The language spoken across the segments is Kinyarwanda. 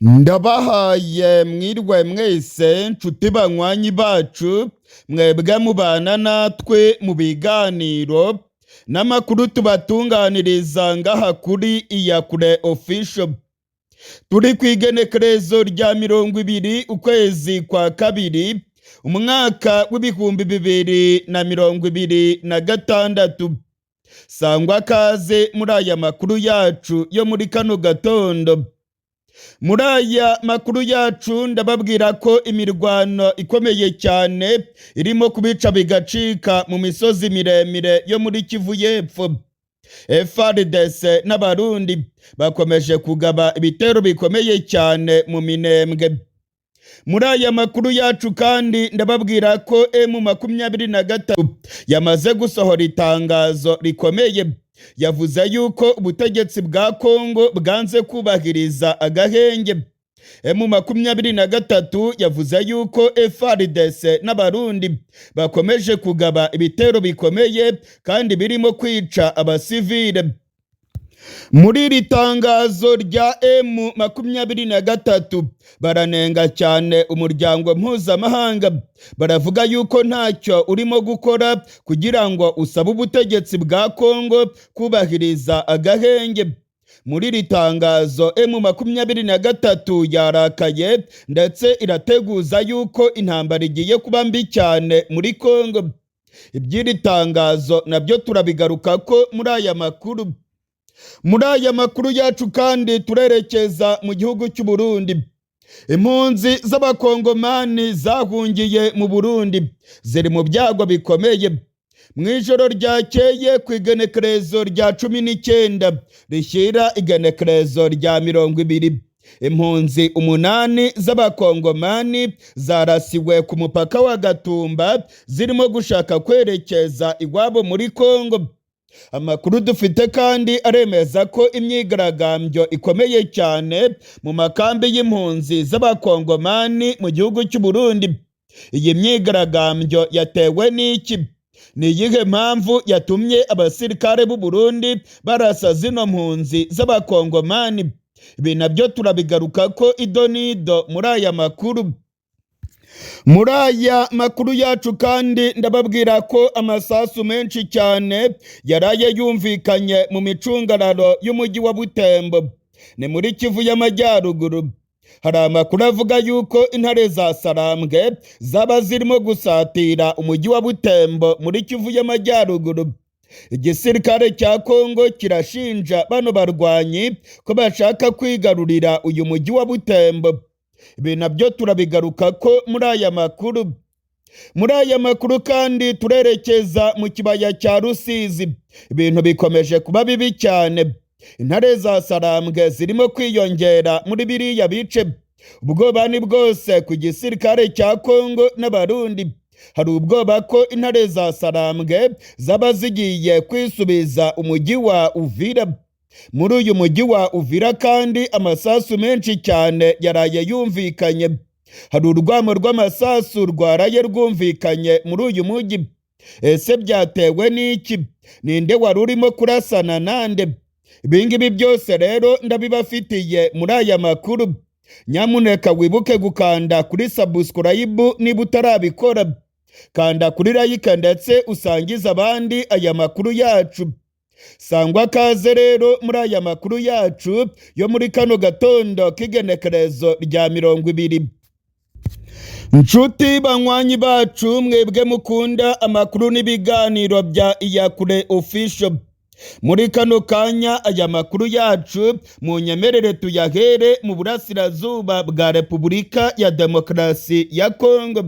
Ndabahaye mwirwe mwese nshuti banywanyi bacu mwebwe mubana natwe mu biganiro n'amakuru tubatunganiriza ngaha kuri Iyakure Official. Turi kw'igenekerezo rya 20 ukwezi kwa kabiri umwaka w'ibihumbi 2026. Sangwa kaze muri aya makuru yacu yo muri kano gatondo. Muri aya makuru yacu ndababwira ko imirwano ikomeye cyane irimo kubica bigacika mu misozi miremire yo muri Kivu y'Epfo. FARDC n'abarundi bakomeje kugaba ibitero bikomeye cyane mu Minembwe. Muri aya makuru yacu kandi ndababwira ko M23 yamaze gusohora itangazo rikomeye. Yavuze yuko ubutegetsi bwa Kongo bwanze kubahiriza agahenge. M23 yavuze yuko FARDC n'abarundi bakomeje kugaba ibitero bikomeye kandi birimo kwica abasivile. Muri iri tangazo rya M23 baranenga cyane umuryango mpuzamahanga. Baravuga yuko ntacyo urimo gukora kugira ngo usabe ubutegetsi bwa Kongo kubahiriza agahenge. Muri iri tangazo M23 yarakaye ndetse irateguza yuko intambara igiye kuba mbi cyane muri Kongo. Iby'iri tangazo nabyo turabigaruka ko muri aya makuru. Muri aya makuru yacu kandi turerekeza mu gihugu cy'u Burundi. Impunzi z'abakongomani zahungiye mu Burundi ziri mu byago bikomeye. Mu ijoro ryakeye ku igenekerezo rya 19 rishyira igenekerezo rya 20, impunzi 8 z'abakongomani zarasiwe ku mupaka wa Gatumba zirimo gushaka kwerekeza iwabo muri Kongo. Amakuru dufite kandi aremeza ko imyigaragambyo ikomeye cyane mu makambi y'impunzi z'abakongomani mu gihugu cy'u Burundi. Iyi myigaragambyo yatewe n'iki? Ni iyihe mpamvu yatumye abasirikare b'u Burundi barasa zino mpunzi z'abakongomani? Ibi nabyo turabigaruka ko idonido muri aya makuru. Muri aya makuru yacu kandi ndababwira ko amasasu menshi cyane yaraye yumvikanye mu micungararo y'umujyi wa Butembo. Ni muri Kivu y'Amajyaruguru. Hari amakuru avuga yuko intare za Sarambwe zaba zirimo gusatira umujyi wa Butembo muri Kivu y'Amajyaruguru. Igisirikare cya Kongo kirashinja bano barwanyi ko bashaka kwigarurira uyu mujyi wa Butembo. Ibi nabyo turabigaruka ko muri aya makuru. Muri aya makuru kandi turerekeza mu kibaya cya Rusizi. Ibintu bikomeje kuba bibi cyane. Intare za Sarambwe zirimo kwiyongera muri biriya bice. Ubwoba ni bwose ku gisirikare cya Kongo n'abarundi. Hari ubwoba ko intare za Sarambwe zaba zigiye kwisubiza umujyi wa Uvira. Muri uyu mujyi wa Uvira kandi amasasu menshi cyane yaraye yumvikanye. Hari urwamo rw'amasasu rwaraye rwumvikanye muri uyu mujyi. Ese byatewe n'iki? Ninde wari urimo kurasana nande? Ibingibi byose rero ndabibafitiye muri aya makuru. Nyamuneka wibuke gukanda kuri subscribe niba utarabikora. Kanda kuri like ndetse usangiza abandi aya makuru yacu. Sangwa kaze rero muri aya makuru yacu yo muri kano gatondo k'igenekerezo rya 20. Nshuti banywanyi bacu mwebwe mukunda amakuru n'ibiganiro bya Iyakure Official. Muri kano kanya aya makuru yacu munyemerere tuyahere mu burasirazuba bwa Repubulika ya Demokarasi ya Kongo.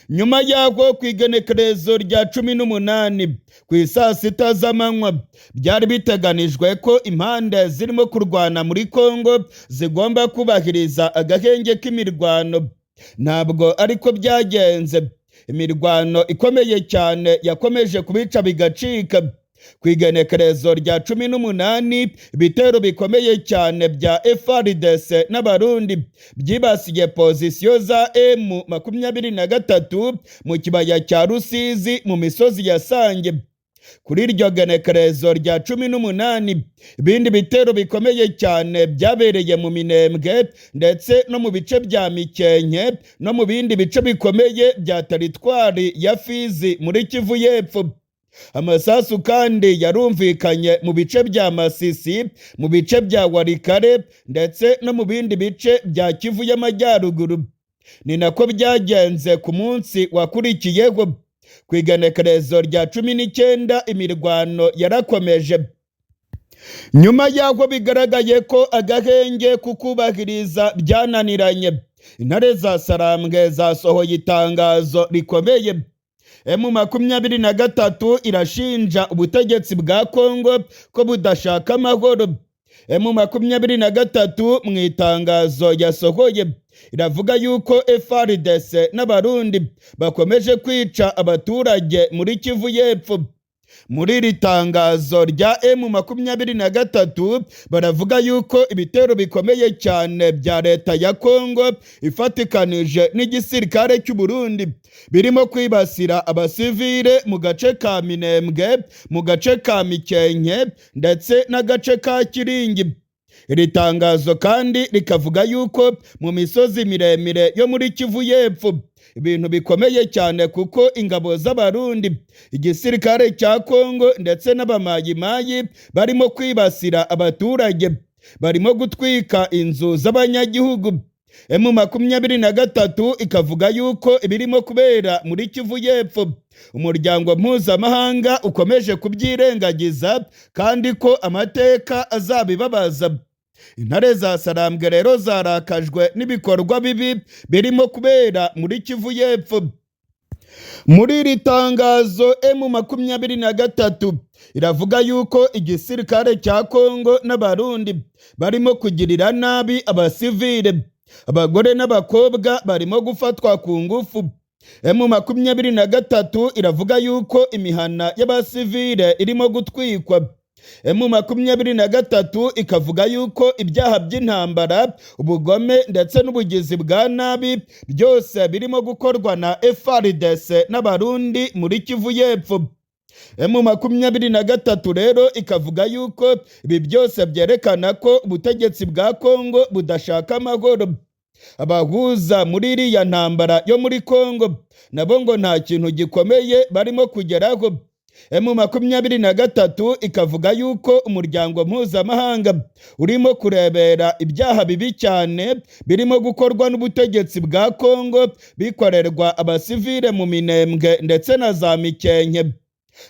Nyuma yaho ku igenekerezo rya 18 ku isaa 6 z'amanywa byari biteganijwe ko impande zirimo kurwana muri Kongo zigomba kubahiriza agahenge k'imirwano. Ntabwo ariko byagenze. Imirwano ikomeye cyane yakomeje kubica bigacika. Ku igenekerezo rya 18 ibitero bikomeye cyane bya FARDC n'abarundi byibasiye pozisiyo za M23 mu kibaya cya Rusizi mu misozi ya Sange. Kuri iryo genekerezo rya 18 ibindi bitero bikomeye cyane byabereye mu Minembwe ndetse no mu bice bya Mikenke no mu bindi bice bikomeye bya teritwari ya Fizi muri Kivu y'Epfo. Amasasu kandi yarumvikanye mu bice bya Masisi, mu bice bya Warikare ndetse no mu bindi bice bya Kivu y'Amajyaruguru. Ni nako byagenze ku munsi wakurikiyeho. Ku igenekerezo rya 19 imirwano yarakomeje. Nyuma y'aho bigaragaye ko agahenge kukubahiriza byananiranye, intare za Sarambwe zasohoye itangazo rikomeye. M23 irashinja ubutegetsi bwa Kongo ko budashaka amahoro. M23 mu itangazo yasohoye iravuga yuko FARDC n'Abarundi bakomeje kwica abaturage muri Kivu y'Epfo. Muri iri tangazo rya M23 baravuga yuko ibitero bikomeye cyane bya leta ya Kongo ifatikanije n'igisirikare cy'u Burundi birimo kwibasira abasivile mu gace ka Minembwe, mu gace ka Mikenke ndetse n'agace ka Kiringi. Iri tangazo kandi rikavuga yuko mu misozi miremire yo muri Kivu y'Epfo ibintu bikomeye cyane kuko ingabo z'Abarundi, igisirikare cya Kongo ndetse n'abamayimayi barimo kwibasira abaturage, barimo gutwika inzu z'abanyagihugu. M23 ikavuga yuko ibirimo kubera muri Kivu y'Epfo umuryango mpuzamahanga ukomeje kubyirengagiza kandi ko amateka azabibabaza. Intare za Sarambwe rero zarakajwe n'ibikorwa bibi birimo kubera muri Kivu y'Epfo. Muri iri tangazo M23 iravuga yuko igisirikare cya Kongo n'Abarundi barimo kugirira nabi abasivile, abagore n'abakobwa barimo gufatwa ku ngufu. M23 iravuga yuko imihana y'abasivile irimo gutwikwa. M23 ikavuga yuko ibyaha by'intambara, ubugome ndetse n'ubugizi bwa nabi byose birimo gukorwa na FARDC n'Abarundi muri Kivu y'Epfo. M23 rero ikavuga yuko ibi byose byerekana ko ubutegetsi bwa Kongo budashaka amahoro. Abahuza muri iriya ntambara yo muri Kongo nabo ngo nta kintu gikomeye barimo kugeraho. M23 ikavuga yuko umuryango mpuzamahanga urimo kurebera ibyaha bibi cyane birimo gukorwa n'ubutegetsi bwa Kongo bikorerwa abasivile mu Minembwe ndetse na za Mikenke.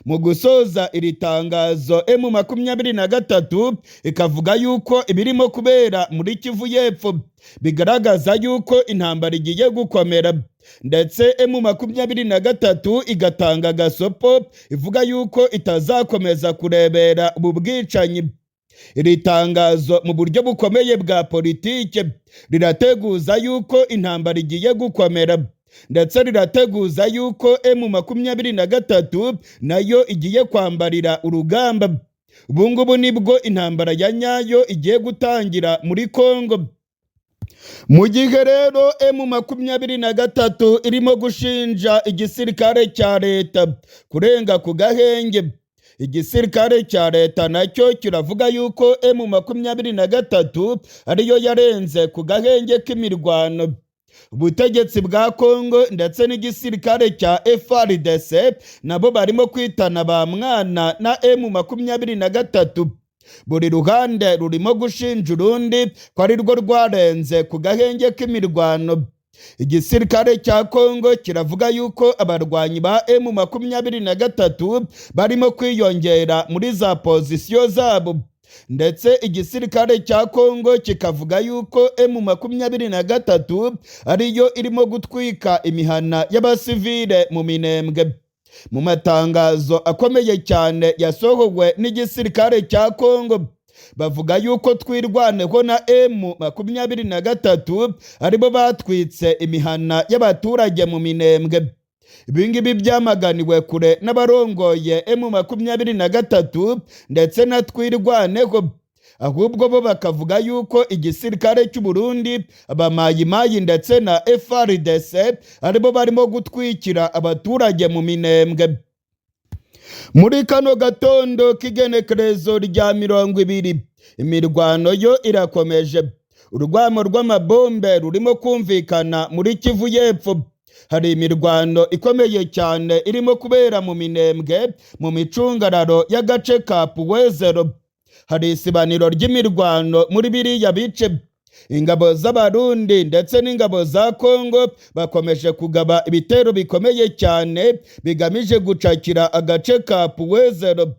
Mu gusoza iri tangazo M23 ikavuga yuko ibirimo kubera muri Kivu y'Epfo bigaragaza yuko intambara igiye gukomera, ndetse M23 igatanga gasopo ivuga yuko itazakomeza kurebera ubu bwicanyi. Iri tangazo mu buryo bukomeye bwa politike rirateguza yuko intambara igiye gukomera, ndetse rirateguza yuko M23 nayo igiye kwambarira urugamba. Ubungubu nibwo intambara ya nyayo igiye gutangira muri Kongo. Mu gihe rero M23 irimo gushinja igisirikare cya leta kurenga ku gahenge, igisirikare cya leta nacyo kiravuga yuko M23 ariyo yarenze ku gahenge k'imirwano. Ubutegetsi bwa Kongo ndetse n'igisirikare cya FARDC nabo barimo kwitana ba mwana na M23. Buri ruhande rurimo gushinja urundi ko ari rwo rwarenze ku gahenge k'imirwano. Igisirikare cya Kongo kiravuga yuko abarwanyi ba M23 barimo kwiyongera muri za pozisiyo zabo, ndetse igisirikare cya Kongo kikavuga yuko M23 ariyo irimo gutwika imihana y'abasivile mu Minembwe. Mu matangazo akomeye cyane yasohowe n'igisirikare cya Kongo bavuga yuko twirwaneho na M23 aribo batwitse imihana y'abaturage mu Minembwe. Ibingibi byamaganiwe kure n'abarongoye M23 ndetse na twirwaneho, ahubwo bo bakavuga yuko igisirikare cy'u Burundi, abamayimayi ndetse na FARDC aribo barimo gutwikira abaturage mu Minembwe. muri kano gatondo k'igenekerezo rya 20, imirwano yo irakomeje. Urwamo rw'amabombe rurimo kumvikana muri Kivu y'Epfo. Hari imirwano ikomeye cyane irimo kubera mu Minembwe, mu micungararo y'agace ka Puwezero. Hari isibaniro ry'imirwano muri biriya bice. Ingabo z'Abarundi ndetse n'ingabo za Kongo bakomeje kugaba ibitero bikomeye cyane bigamije gucakira agace ka Puwezero.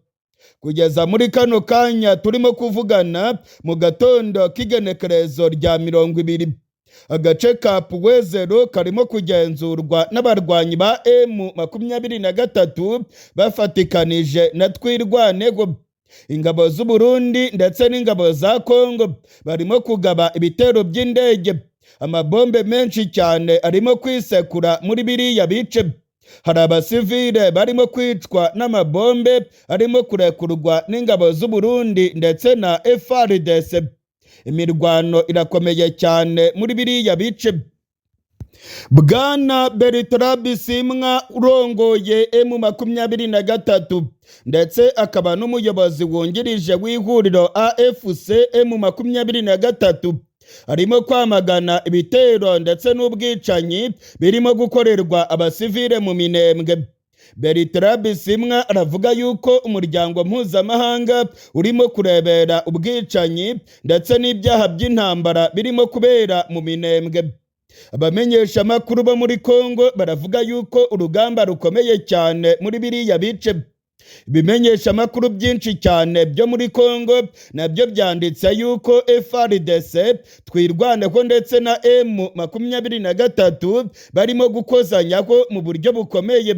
Kugeza muri kano kanya turimo kuvugana, mu gatondo k'igenekerezo rya 20, agace ka Puwezero karimo kugenzurwa n'abarwanyi ba M23 bafatikanije na Twirwaneho. Ingabo z'u Burundi ndetse n'ingabo za Kongo barimo kugaba ibitero by'indege. Amabombe menshi cyane arimo kwisekura muri biriya bice. Hari abasivile barimo kwicwa n'amabombe arimo kurekurwa n'ingabo z'u Burundi ndetse na FARDC. Imirwano irakomeye cyane muri biriya bice. Bwana Bertrand Bisimwa urongoye M23 ndetse akaba n'umuyobozi wungirije w'ihuriro AFC M23 arimo kwamagana ibitero ndetse n'ubwicanyi birimo gukorerwa abasivile mu Minembwe. Bertrand Bisimwa aravuga yuko umuryango mpuzamahanga urimo kurebera ubwicanyi ndetse n'ibyaha by'intambara birimo kubera mu Minembwe. Abamenyesha makuru bo muri Kongo baravuga yuko urugamba rukomeye cyane muri biriya bice. Ibimenyesha makuru byinshi cyane byo muri Kongo nabyo byanditse yuko FARDC, Twirwaneho ndetse na M23 barimo gukozanyaho mu buryo bukomeye.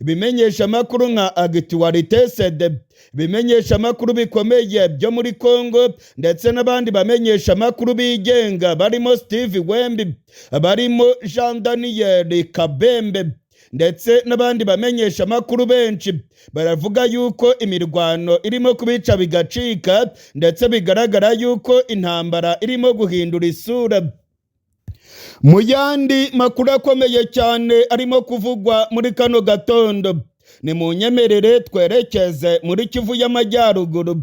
Ibimenyesha makuru nka Actualité CD, ibimenyesha makuru bikomeye byo muri Kongo ndetse n'abandi bamenyesha makuru bigenga barimo Steve Wembi, barimo Jean Daniel Kabembe ndetse n'abandi bamenyesha makuru benshi baravuga yuko imirwano irimo kubica bigacika ndetse bigaragara yuko intambara irimo guhindura isura. Mu yandi makuru akomeye cyane arimo kuvugwa muri kano gatondo, ni mu nyemerere twerekeze muri Kivu y'Amajyaruguru.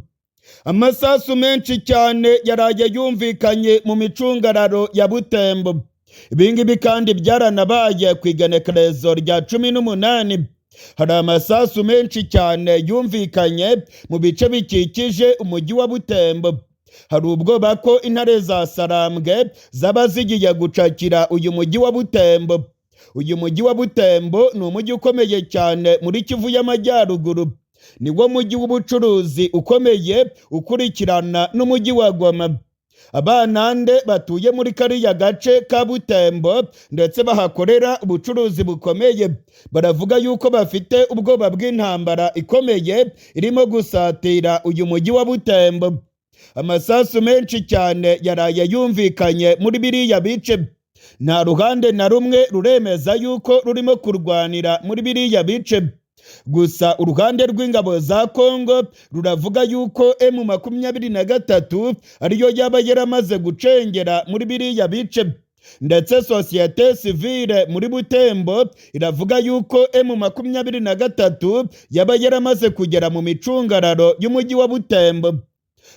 Amasasu menshi cyane yaraye yumvikanye mu micungararo ya Butembo. Ibingibi kandi byaranabaye ku igenekerezo rya 18. Hari amasasu menshi cyane yumvikanye mu bice bikikije umujyi wa Butembo. Hari ubwoba ko intare za Sarambwe zaba zigiye gucakira uyu mujyi wa Butembo. Uyu mujyi wa Butembo ni umujyi ukomeye cyane muri Kivu y'Amajyaruguru. Niwo mujyi w'ubucuruzi ukomeye ukurikirana n'umujyi wa Goma. Abanande batuye muri kariya gace ka Butembo ndetse bahakorera ubucuruzi bukomeye baravuga yuko bafite ubwoba bw'intambara ikomeye irimo gusatira uyu mujyi wa Butembo. Amasasu menshi cyane yaraye yumvikanye muri biriya bice. Nta ruhande na rumwe ruremeza yuko rurimo kurwanira muri biriya bice. Gusa uruhande rw'ingabo za Kongo ruravuga yuko M23 ariyo yaba yaramaze gucengera muri biriya bice. Ndetse societe civile muri Butembo iravuga yuko M23 yaba yaramaze kugera mu micungararo y'umujyi wa Butembo.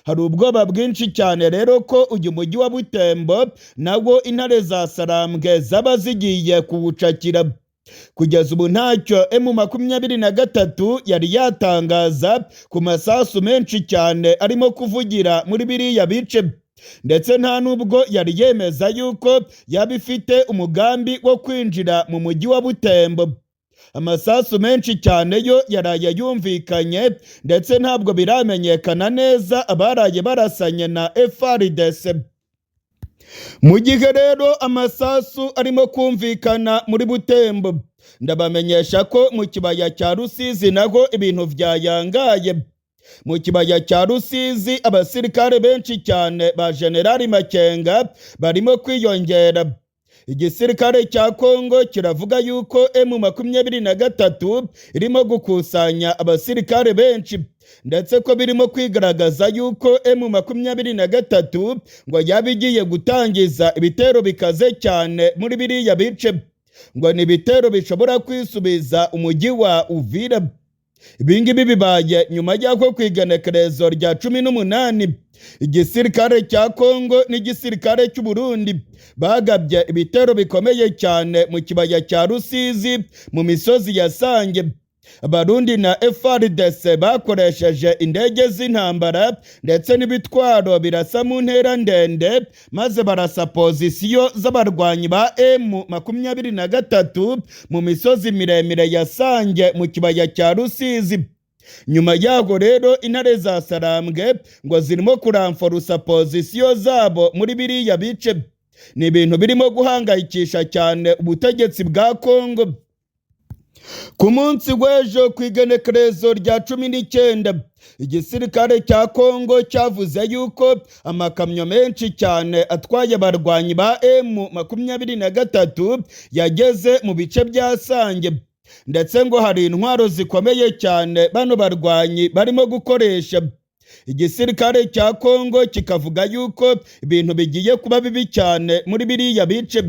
Hari ubwoba bwinshi cyane rero ko uyu mujyi wa Butembo nawo intare za Sarambwe zaba zigiye kuwucakira. Kugeza ubu ntacyo M23 yari yatangaza ku masasu menshi cyane arimo kuvugira muri biriya bice, ndetse nta nubwo yari yemeza yuko yaba ifite umugambi wo kwinjira mu mujyi wa Butembo. Amasasu menshi cyane yo yaraye yumvikanye ndetse ntabwo biramenyekana neza abaraye barasanye na FARDC. Mu gihe rero amasasu arimo kumvikana muri Butembo, ndabamenyesha ko mu kibaya cya Rusizi naho ibintu byayangaye. Mu kibaya cya Rusizi abasirikare benshi cyane ba General Makenga barimo kwiyongera. Igisirikare cya Kongo kiravuga yuko M23 irimo gukusanya abasirikare benshi, ndetse ko birimo kwigaragaza yuko M23 ngo yaba igiye gutangiza ibitero bikaze cyane muri biriya bice, ngo ni ibitero bishobora kwisubiza umujyi wa Uvira. ibingibi bibaye nyuma y'ako ku igenekerezo rya 18 igisirikare cya Kongo n'igisirikare cy'u Burundi bagabye ibitero bikomeye cyane mu kibaya cya Rusizi mu misozi ya Sange. Abarundi na FARDC bakoresheje indege z'intambara ndetse n'ibitwaro birasa mu ntera ndende, maze barasa pozisiyo z'abarwanyi ba M23 mu misozi miremire ya Sange mu kibaya cya Rusizi. Nyuma yaho rero intare za Sarambwe ngo zirimo kuramforusa pozisiyo zabo muri biriya bice. Ni ibintu birimo guhangayikisha cyane ubutegetsi bwa Kongo. Ku munsi w'ejo ku igenekerezo rya 19 igisirikare cya Kongo cyavuze yuko amakamyo menshi cyane atwaye abarwanyi ba M23 yageze mu bice bya Sange, ndetse ngo hari intwaro zikomeye cyane bano barwanyi barimo gukoresha. Igisirikare cya Kongo kikavuga yuko ibintu bigiye kuba bibi cyane muri biriya bice.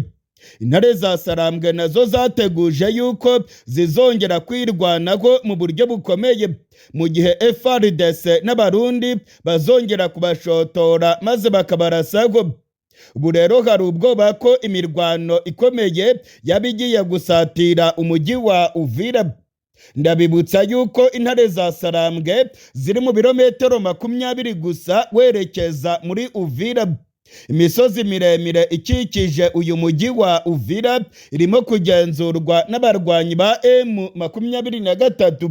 Intare za Sarambwe nazo zateguje yuko zizongera kwirwanaho mu buryo bukomeye, mu gihe FARDC n'abarundi bazongera kubashotora maze bakabarasaho. Ubu rero hari ubwoba ko imirwano ikomeye yabigiye gusatira umujyi wa Uvira. Ndabibutsa yuko intare za Sarambwe ziri mu birometero 20 gusa werekeza muri Uvira. Imisozi miremire ikikije uyu mujyi wa Uvira irimo kugenzurwa n'abarwanyi ba M23.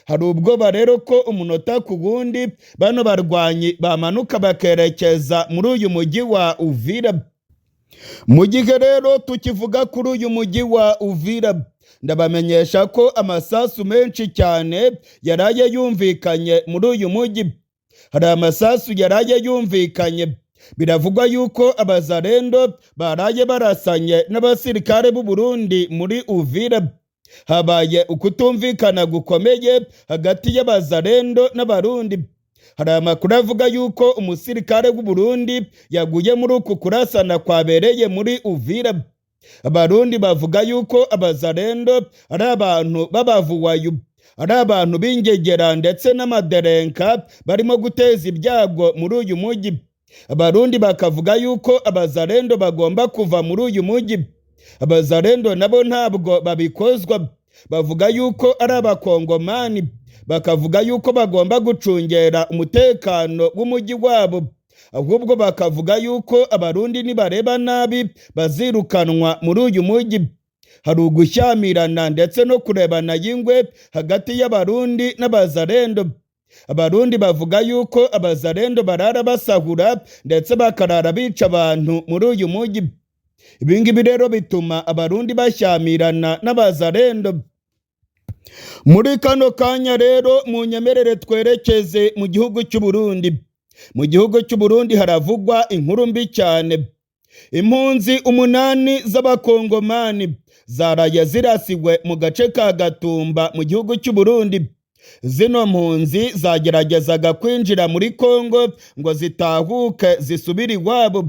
Hari ubwoba rero ko umunota ku wundi bano barwanyi bamanuka bakerekeza muri uyu mujyi wa Uvira. Mu gihe rero tukivuga kuri uyu mujyi wa Uvira, ndabamenyesha ko amasasu menshi cyane yaraye yumvikanye muri uyu mujyi. Hari amasasu yaraye yumvikanye. Biravugwa yuko abazarendo baraye barasanye n'abasirikare b'u Burundi muri Uvira. Habaye ukutumvikana gukomeye hagati y'abazarendo n'abarundi. Hari amakuru avuga yuko umusirikare w'u Burundi yaguye muri uku kurasana kwabereye muri Uvira. Abarundi bavuga yuko abazarendo ari abantu b'abavuwayu, ari abantu b'ingegera ndetse n'amaderenka barimo guteza ibyago muri uyu mujyi. Abarundi bakavuga yuko abazarendo bagomba kuva muri uyu mujyi. Abazarendo nabo ntabwo babikozwa, bavuga yuko ari abakongomani, bakavuga yuko bagomba gucungera umutekano w'umujyi wabo, ahubwo bakavuga yuko abarundi nibareba nabi bazirukanwa muri uyu mujyi. Hari ugushyamirana ndetse no kurebana y'ingwe hagati y'abarundi n'abazarendo. Abarundi bavuga yuko abazarendo barara basahura ndetse bakarara bica abantu muri uyu mujyi. Ibingibi rero bituma abarundi bashyamirana n'abazarendo. Muri kano kanya rero munyemerere twerekeze mu gihugu cy'u Burundi. Mu gihugu cy'u Burundi haravugwa inkuru mbi cyane. Impunzi 8 z'abakongomani zaraye zirasiwe mu gace ka Gatumba mu gihugu cy'u Burundi. Zino mpunzi zageragezaga kwinjira muri Kongo ngo zitahuke zisubire iwabo.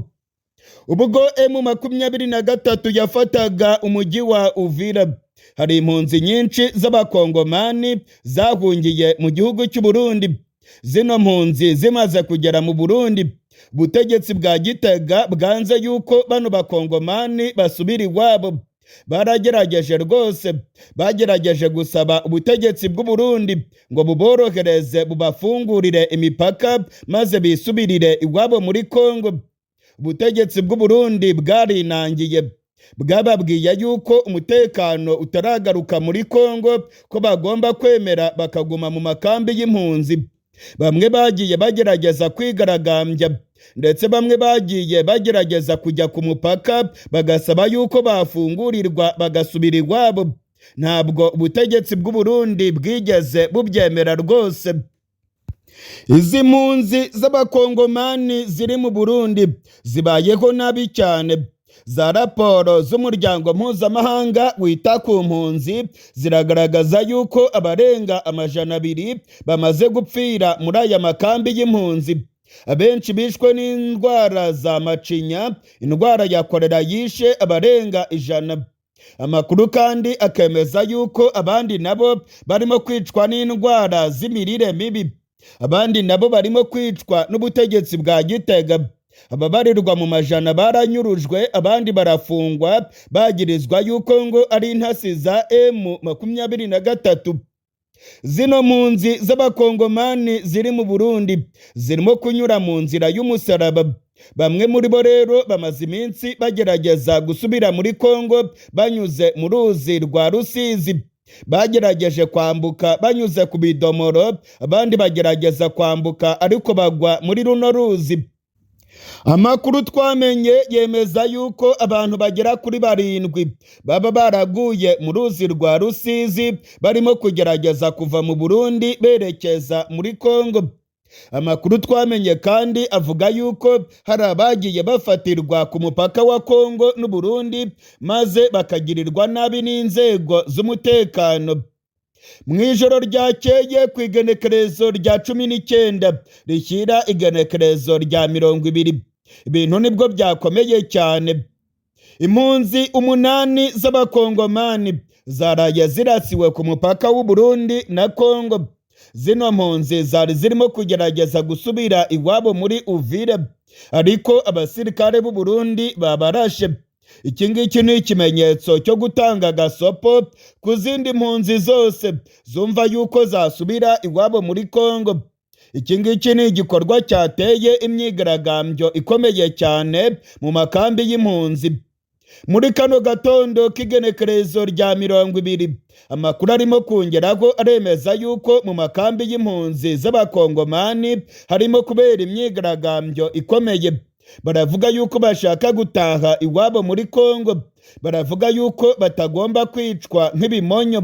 Ubwo M23 yafataga umujyi wa Uvira, hari impunzi nyinshi z'abakongomani zahungiye mu gihugu cy'u Burundi. Zino mpunzi zimaze kugera mu Burundi, ubutegetsi bwa Gitega bwanze yuko bano bakongomani basubira iwabo. Baragerageje rwose, bagerageje gusaba ubutegetsi bw'u Burundi ngo buborohereze bubafungurire imipaka maze bisubirire iwabo muri Kongo. Ubutegetsi bw'u Burundi bwarinangiye, bwababwiye yuko umutekano utaragaruka muri Kongo, ko bagomba kwemera bakaguma mu makambi y'impunzi. Bamwe bagiye bagerageza kwigaragambya, ndetse bamwe bagiye bagerageza kujya ku mupaka bagasaba yuko bafungurirwa bagasubira iwabo. Ntabwo ubutegetsi bw'u Burundi bwigeze bubyemera rwose. Izi mpunzi z'abakongomani ziri mu Burundi zibayeho nabi cyane. Za raporo z'umuryango mpuzamahanga wita ku mpunzi ziragaragaza yuko abarenga 200 bamaze gupfira muri aya makambi y'impunzi. Abenshi bishwe n'indwara za macinya, indwara ya kolera yishe abarenga 100. Amakuru kandi akemeza yuko abandi nabo barimo kwicwa n'indwara z'imirire mibi, abandi nabo barimo kwicwa n'ubutegetsi bwa Gitega. Ababarirwa mu majana baranyurujwe, abandi barafungwa bagirizwa yuko ngo ari intasi za M23. Zino mpunzi z'abakongomani ziri mu Burundi zirimo kunyura mu nzira y'umusaraba. Bamwe muri bo rero bamaze iminsi bagerageza gusubira muri Kongo banyuze mu ruzi rwa Rusizi. Bagerageje kwambuka banyuze ku bidomoro, abandi bagerageza kwambuka ariko bagwa muri runo ruzi. Amakuru twamenye yemeza yuko abantu bagera kuri 7 baba baraguye mu ruzi rwa Rusizi barimo kugerageza kuva mu Burundi berekeza muri Kongo. Amakuru twamenye kandi avuga yuko hari abagiye bafatirwa ku mupaka wa Kongo n'u Burundi maze bakagirirwa nabi n'inzego z'umutekano. Mwijoro ryakeye ku igenekerezo rya 19 rishyira igenekerezo rya 20, ibintu nibwo byakomeye cyane. Impunzi 8 z'abakongomani zaraye zirasiwe ku mupaka w'u Burundi na Kongo. Zino mpunzi zari zirimo kugerageza gusubira iwabo muri Uvira, ariko abasirikare b'u Burundi babarashe. Iki ngiki ni ikimenyetso cyo gutanga gasopo ku zindi mpunzi zose zumva yuko zasubira iwabo muri Kongo. Iki ngiki ni igikorwa cyateye imyigaragambyo ikomeye cyane mu makambi y'impunzi. Muri kano gatondo k'igenekerezo rya 20, amakuru arimo kongeraho aremeza yuko mu makambi y'impunzi z'abakongomani harimo kubera imyigaragambyo ikomeye. Baravuga yuko bashaka gutaha iwabo muri Kongo. Baravuga yuko batagomba kwicwa nk'ibimonyo.